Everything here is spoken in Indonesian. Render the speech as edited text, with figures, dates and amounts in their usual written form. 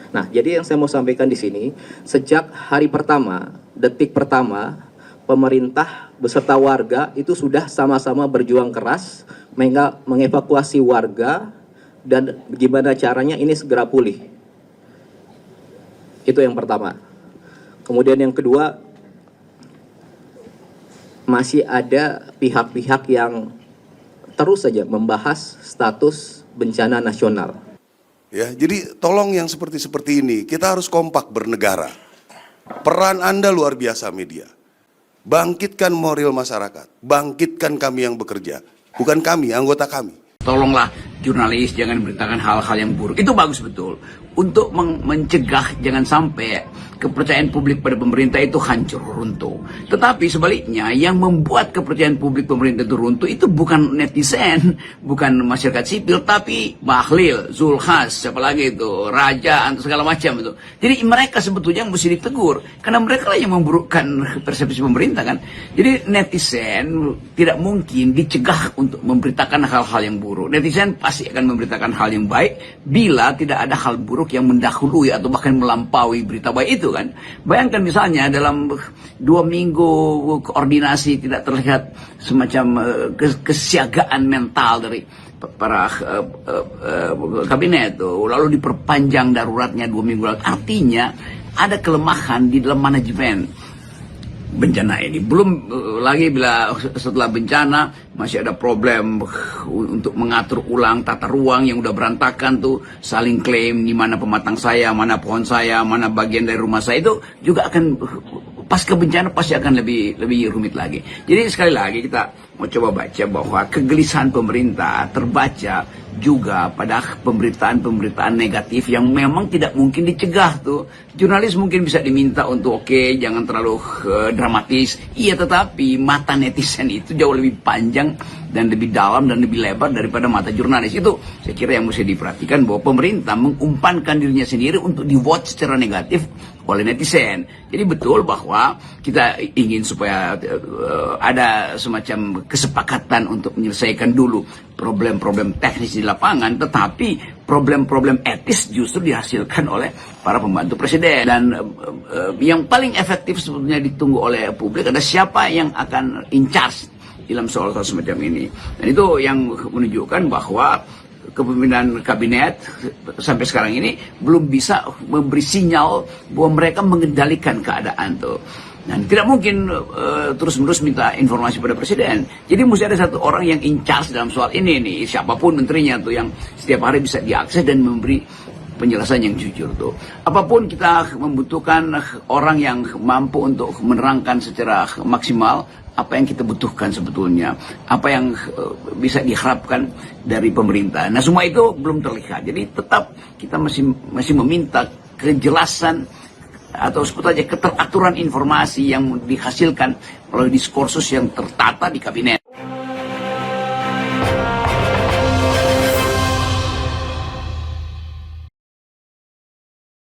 Nah, jadi yang saya mau sampaikan di sini, sejak hari pertama, detik pertama, pemerintah beserta warga itu sudah sama-sama berjuang keras mengevakuasi warga dan gimana caranya ini segera pulih. Itu yang pertama. Kemudian yang kedua, masih ada pihak-pihak yang terus saja membahas status bencana nasional. Ya, jadi tolong yang seperti ini, kita harus kompak bernegara. Peran Anda luar biasa media. Bangkitkan moral masyarakat, bangkitkan kami yang bekerja, bukan kami, anggota kami. Tolonglah jurnalis jangan memberitakan hal-hal yang buruk. Itu bagus betul. Untuk mencegah jangan sampai kepercayaan publik pada pemerintah itu hancur, runtuh. Tetapi sebaliknya yang membuat kepercayaan publik pemerintah itu runtuh itu bukan netizen, bukan masyarakat sipil, tapi Bahlil, Zulkifli, siapa lagi itu, Raja, atau segala macam itu. Jadi mereka sebetulnya yang mesti ditegur karena mereka lah yang memburukkan persepsi pemerintah kan. Jadi netizen tidak mungkin dicegah untuk memberitakan hal-hal yang buruk. Netizen pasti akan memberitakan hal yang baik bila tidak ada hal buruk yang mendahului atau bahkan melampaui berita baik itu kan. Bayangkan misalnya dalam 2 minggu koordinasi tidak terlihat semacam kesiagaan mental dari para kabinet itu, lalu diperpanjang daruratnya 2 minggu lagi. Artinya ada kelemahan di dalam manajemen bencana ini. Belum lagi bila setelah bencana masih ada problem untuk mengatur ulang tata ruang yang udah berantakan tuh, saling klaim di mana pematang saya, mana pohon saya, mana bagian dari rumah saya, itu juga akan pasca bencana pasti akan lebih rumit lagi. Jadi sekali lagi kita mau coba baca bahwa kegelisahan pemerintah terbaca juga pada pemberitaan negatif yang memang tidak mungkin dicegah tuh. Jurnalis mungkin bisa diminta untuk oke, jangan terlalu dramatis. Iya, tetapi mata netizen itu jauh lebih panjang dan lebih dalam dan lebih lebar daripada mata jurnalis. Itu saya kira yang mesti diperhatikan, bahwa pemerintah mengumpankan dirinya sendiri untuk di-watch secara negatif oleh netizen. Jadi betul bahwa kita ingin supaya ada semacam kesepakatan untuk menyelesaikan dulu problem-problem teknis di lapangan, tetapi problem-problem etis justru dihasilkan oleh para pembantu presiden. Dan yang paling efektif sebetulnya ditunggu oleh publik adalah siapa yang akan in charge dalam soal-soal semacam ini. Dan itu yang menunjukkan bahwa kepemimpinan kabinet sampai sekarang ini belum bisa memberi sinyal bahwa mereka mengendalikan keadaan tuh. Dan tidak mungkin terus-menerus minta informasi pada presiden. Jadi mesti ada satu orang yang in charge dalam soal ini nih, siapapun menterinya tuh, yang setiap hari bisa diakses dan memberi penjelasan yang jujur tuh. Apapun kita membutuhkan orang yang mampu untuk menerangkan secara maksimal apa yang kita butuhkan sebetulnya, apa yang bisa diharapkan dari pemerintah. Nah, semua itu belum terlihat. Jadi tetap kita masih meminta kejelasan atau sebut aja keteraturan informasi yang dihasilkan melalui diskursus yang tertata di kabinet.